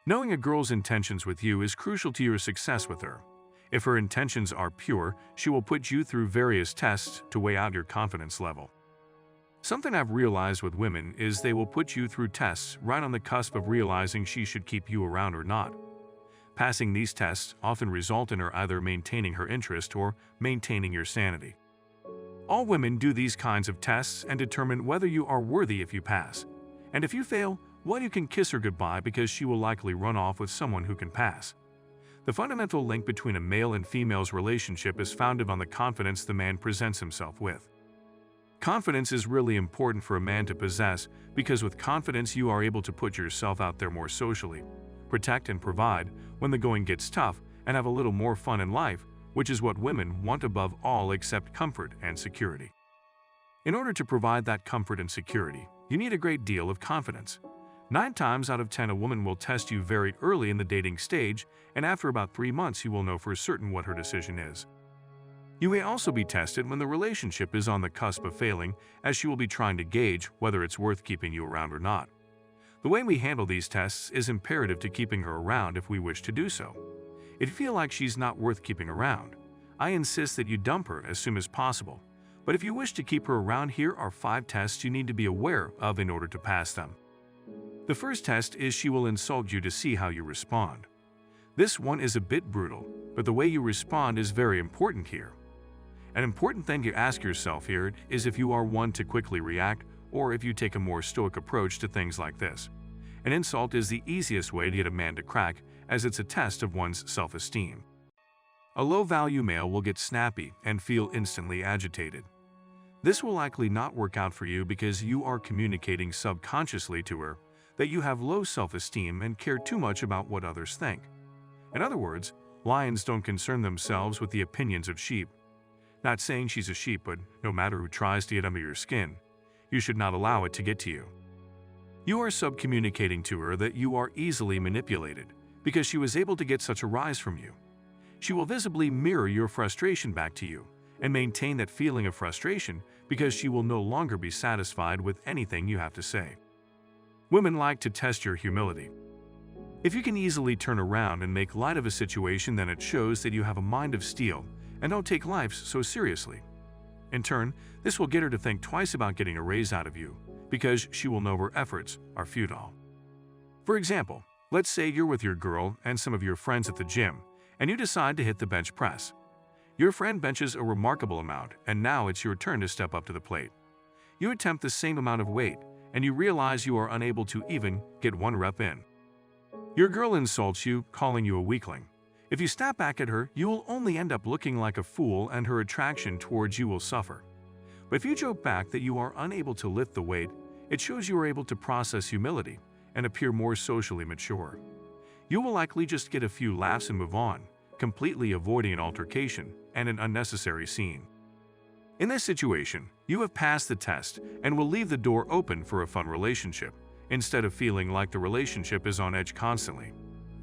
Knowing a girl's intentions with you is crucial to your success with her. If her intentions are pure, she will put you through various tests to weigh out your confidence level. Something I've realized with women is they will put you through tests right on the cusp of realizing she should keep you around or not. Passing these tests often result in her either maintaining her interest or maintaining your sanity. All women do these kinds of tests and determine whether you are worthy if you pass. And if you fail, well, you can kiss her goodbye because she will likely run off with someone who can pass. The fundamental link between a male and female's relationship is founded on the confidence the man presents himself with. Confidence is really important for a man to possess because with confidence you are able to put yourself out there more socially, protect and provide when the going gets tough, and have a little more fun in life, which is what women want above all except comfort and security. In order to provide that comfort and security, you need a great deal of confidence. 9 times out of 10 a woman will test you very early in the dating stage, and after about 3 months you will know for certain what her decision is. You may also be tested when the relationship is on the cusp of failing, as she will be trying to gauge whether it's worth keeping you around or not. The way we handle these tests is imperative to keeping her around if we wish to do so. If you feel like she's not worth keeping around, I insist that you dump her as soon as possible. But if you wish to keep her around, here are 5 tests you need to be aware of in order to pass them. The first test is she will insult you to see how you respond. This one is a bit brutal, but the way you respond is very important here. An important thing to ask yourself here is if you are one to quickly react or if you take a more stoic approach to things like this. An insult is the easiest way to get a man to crack, as it's a test of one's self-esteem. A low-value male will get snappy and feel instantly agitated. This will likely not work out for you because you are communicating subconsciously to her that you have low self-esteem and care too much about what others think. In other words, lions don't concern themselves with the opinions of sheep. Not saying she's a sheep, but no matter who tries to get under your skin, you should not allow it to get to you. You are subcommunicating to her that you are easily manipulated because she was able to get such a rise from you. She will visibly mirror your frustration back to you and maintain that feeling of frustration because she will no longer be satisfied with anything you have to say. Women like to test your humility. If you can easily turn around and make light of a situation, then it shows that you have a mind of steel and don't take life so seriously. In turn, this will get her to think twice about getting a raise out of you because she will know her efforts are futile. For example, let's say you're with your girl and some of your friends at the gym, and you decide to hit the bench press. Your friend benches a remarkable amount, and now it's your turn to step up to the plate. You attempt the same amount of weight, and you realize you are unable to even get 1 rep in. Your girl insults you, calling you a weakling. If you snap back at her, you will only end up looking like a fool and her attraction towards you will suffer. But if you joke back that you are unable to lift the weight, it shows you are able to process humility and appear more socially mature. You will likely just get a few laughs and move on, completely avoiding an altercation and an unnecessary scene. In this situation, you have passed the test and will leave the door open for a fun relationship, instead of feeling like the relationship is on edge constantly.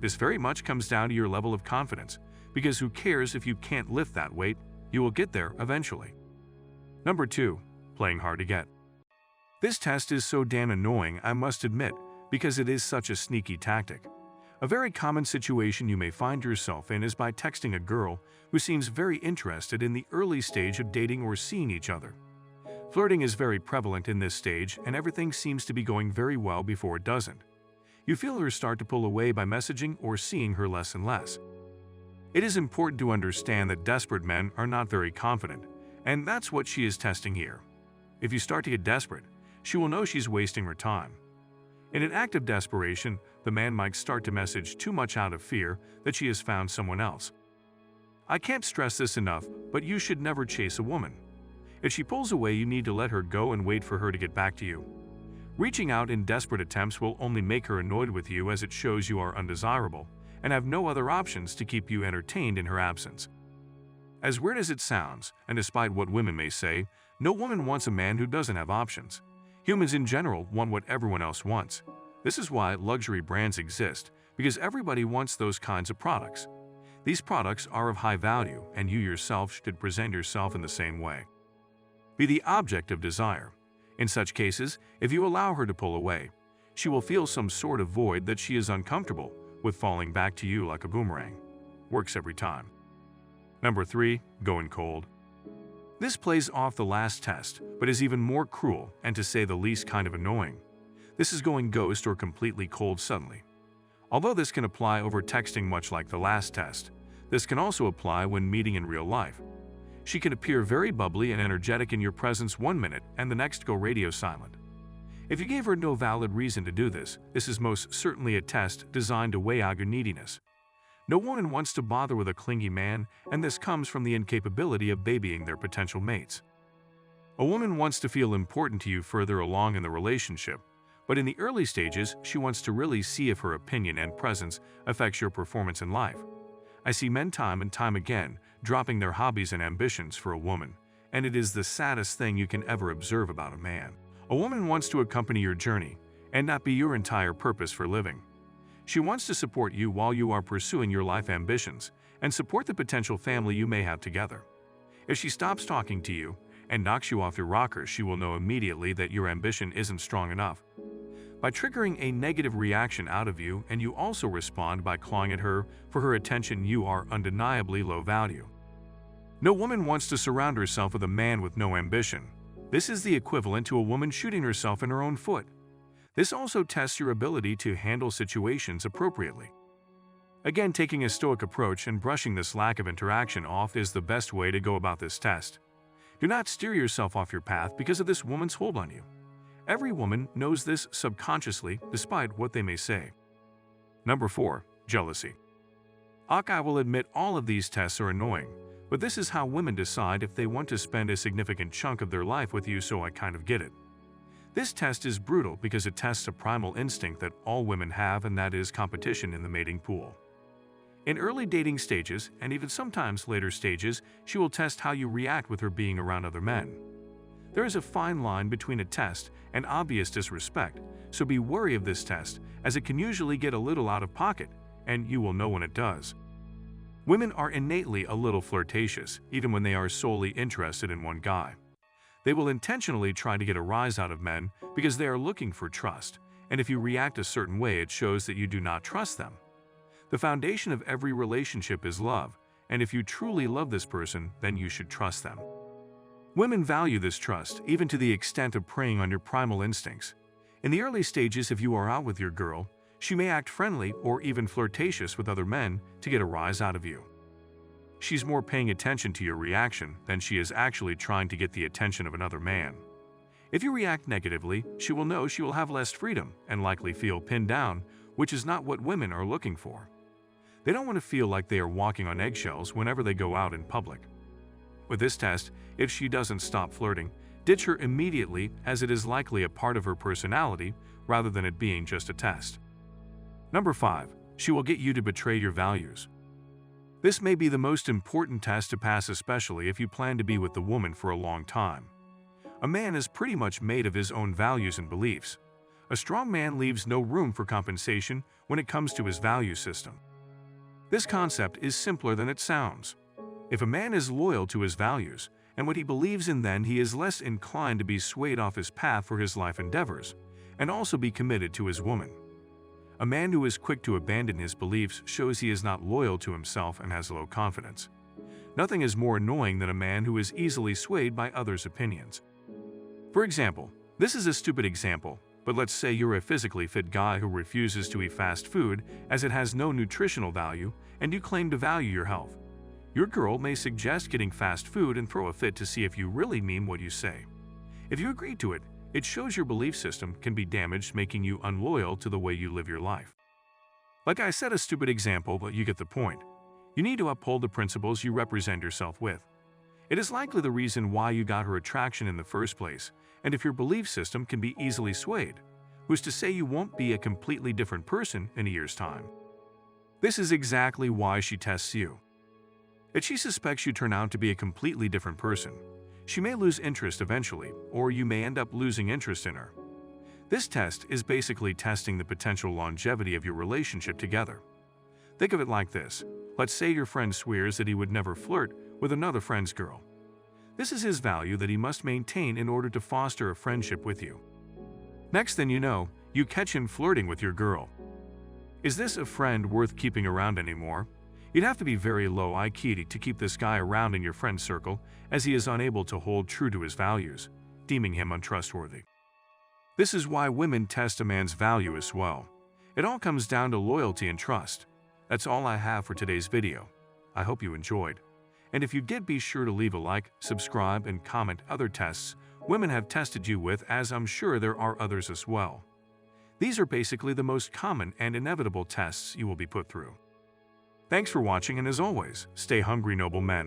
This very much comes down to your level of confidence, because who cares if you can't lift that weight, you will get there eventually. Number 2. Playing hard to get. This test is so damn annoying, I must admit, because it is such a sneaky tactic. A very common situation you may find yourself in is by texting a girl who seems very interested in the early stage of dating or seeing each other. Flirting is very prevalent in this stage, and everything seems to be going very well before it doesn't. You feel her start to pull away by messaging or seeing her less and less. It is important to understand that desperate men are not very confident, and that's what she is testing here. If you start to get desperate, she will know she's wasting her time. In an act of desperation, the man might start to message too much out of fear that she has found someone else. I can't stress this enough, but you should never chase a woman. If she pulls away, you need to let her go and wait for her to get back to you. Reaching out in desperate attempts will only make her annoyed with you, as it shows you are undesirable and have no other options to keep you entertained in her absence. As weird as it sounds, and despite what women may say, no woman wants a man who doesn't have options. Humans in general want what everyone else wants. This is why luxury brands exist, because everybody wants those kinds of products. These products are of high value, and you yourself should present yourself in the same way. Be the object of desire. In such cases, if you allow her to pull away, she will feel some sort of void that she is uncomfortable with falling back to you like a boomerang. Works every time. Number 3. Going cold. This plays off the last test, but is even more cruel and to say the least kind of annoying. This is going ghost or completely cold suddenly. Although this can apply over texting much like the last test, this can also apply when meeting in real life. She can appear very bubbly and energetic in your presence one minute and the next go radio silent. If you gave her no valid reason to do this, this is most certainly a test designed to weigh out your neediness. No woman wants to bother with a clingy man, and this comes from the incapability of babying their potential mates. A woman wants to feel important to you further along in the relationship, but in the early stages, she wants to really see if her opinion and presence affects your performance in life. I see men time and time again dropping their hobbies and ambitions for a woman, and it is the saddest thing you can ever observe about a man. A woman wants to accompany your journey and not be your entire purpose for living. She wants to support you while you are pursuing your life ambitions and support the potential family you may have together. If she stops talking to you and knocks you off your rocker, she will know immediately that your ambition isn't strong enough. By triggering a negative reaction out of you, and you also respond by clawing at her for her attention, you are undeniably low value. No woman wants to surround herself with a man with no ambition. This is the equivalent to a woman shooting herself in her own foot. This also tests your ability to handle situations appropriately. Again, taking a stoic approach and brushing this lack of interaction off is the best way to go about this test. Do not steer yourself off your path because of this woman's hold on you. Every woman knows this subconsciously, despite what they may say. Number 4. Jealousy. I will admit all of these tests are annoying, but this is how women decide if they want to spend a significant chunk of their life with you, so I kind of get it. This test is brutal because it tests a primal instinct that all women have, and that is competition in the mating pool. In early dating stages, and even sometimes later stages, she will test how you react with her being around other men. There is a fine line between a test and obvious disrespect, so be wary of this test, as it can usually get a little out of pocket, and you will know when it does. Women are innately a little flirtatious, even when they are solely interested in one guy. They will intentionally try to get a rise out of men because they are looking for trust, and if you react a certain way, it shows that you do not trust them. The foundation of every relationship is love, and if you truly love this person, then you should trust them. Women value this trust, even to the extent of preying on your primal instincts. In the early stages, if you are out with your girl, she may act friendly or even flirtatious with other men to get a rise out of you. She's more paying attention to your reaction than she is actually trying to get the attention of another man. If you react negatively, she will know she will have less freedom and likely feel pinned down, which is not what women are looking for. They don't want to feel like they are walking on eggshells whenever they go out in public. With this test, if she doesn't stop flirting, ditch her immediately, as it is likely a part of her personality rather than it being just a test. Number 5. She will get you to betray your values. This may be the most important test to pass, especially if you plan to be with the woman for a long time. A man is pretty much made of his own values and beliefs. A strong man leaves no room for compensation when it comes to his value system. This concept is simpler than it sounds. If a man is loyal to his values and what he believes in, then he is less inclined to be swayed off his path for his life endeavors, and also be committed to his woman. A man who is quick to abandon his beliefs shows he is not loyal to himself and has low confidence. Nothing is more annoying than a man who is easily swayed by others' opinions. For example, this is a stupid example, but let's say you're a physically fit guy who refuses to eat fast food as it has no nutritional value, and you claim to value your health. Your girl may suggest getting fast food and throw a fit to see if you really mean what you say. If you agree to it, it shows your belief system can be damaged, making you unloyal to the way you live your life. Like I said, a stupid example, but you get the point. You need to uphold the principles you represent yourself with. It is likely the reason why you got her attraction in the first place, and if your belief system can be easily swayed, who's to say you won't be a completely different person in a year's time? This is exactly why she tests you. If she suspects you turn out to be a completely different person, she may lose interest eventually, or you may end up losing interest in her. This test is basically testing the potential longevity of your relationship together. Think of it like this. Let's say your friend swears that he would never flirt with another friend's girl. This is his value that he must maintain in order to foster a friendship with you. Next thing you know, you catch him flirting with your girl. Is this a friend worth keeping around anymore? You'd have to be very low IQ to keep this guy around in your friend circle, as he is unable to hold true to his values, deeming him untrustworthy. This is why women test a man's value as well. It all comes down to loyalty and trust. That's all I have for today's video. I hope you enjoyed. And if you did, be sure to leave a like, subscribe, and comment other tests women have tested you with, as I'm sure there are others as well. These are basically the most common and inevitable tests you will be put through. Thanks for watching, and as always, stay hungry, noble men.